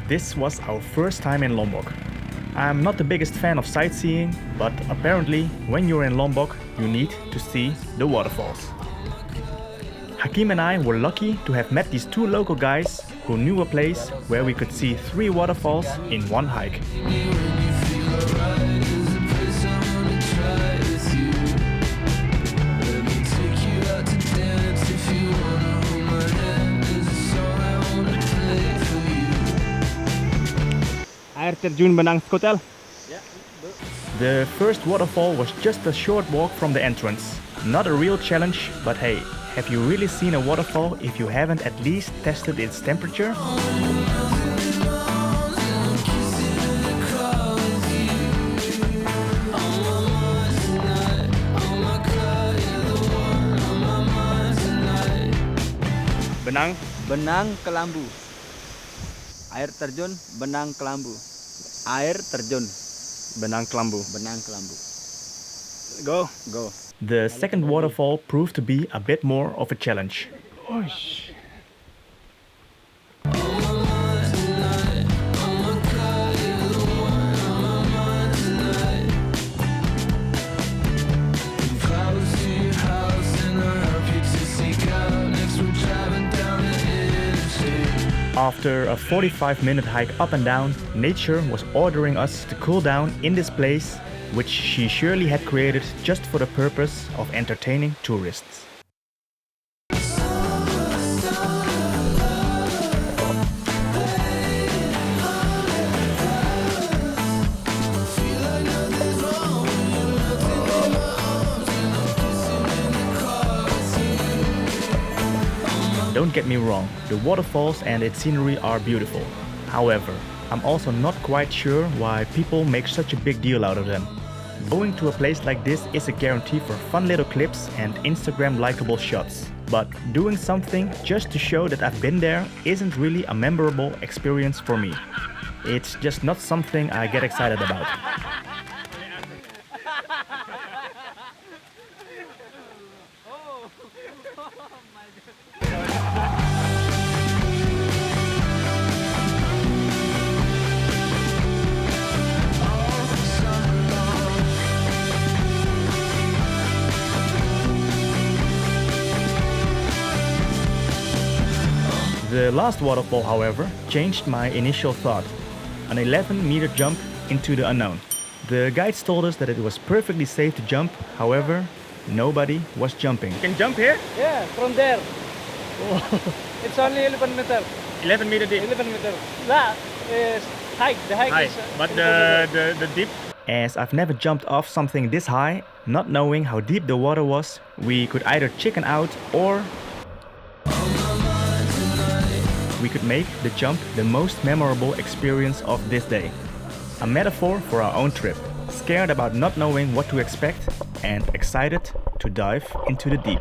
This was our first time in Lombok. I'm not the biggest fan of sightseeing, but apparently when you're in Lombok, you need to see the waterfalls. Hakim and I were lucky to have met these two local guys who knew a place where we could see 3 waterfalls in one hike. Air terjun Benang Stokel. The first waterfall was just a short walk from the entrance. Not a real challenge, but hey, have you really seen a waterfall if you haven't at least tested its temperature? Benang Kelambu. Air terjun Benang Kelambu. Air terjun Benang Kelambu. Benang Kelambu. Go. The second waterfall proved to be a bit more of a challenge. After a 45-minute hike up and down, nature was ordering us to cool down in this place, which she surely had created just for the purpose of entertaining tourists. Don't get me wrong, the waterfalls and its scenery are beautiful. However, I'm also not quite sure why people make such a big deal out of them. Going to a place like this is a guarantee for fun little clips and Instagram likable shots. But doing something just to show that I've been there isn't really a memorable experience for me. It's just not something I get excited about. The last waterfall, however, changed my initial thought. An 11-meter jump into the unknown. The guides told us that it was perfectly safe to jump, however, nobody was jumping. You can jump here? Yeah, from there. It's only 11 meters. 11 meter deep. 11 meters. That is hike. The hike is... But the deep? As I've never jumped off something this high, not knowing how deep the water was, we could either chicken out or we could make the jump the most memorable experience of this day. A metaphor for our own trip. Scared about not knowing what to expect and excited to dive into the deep.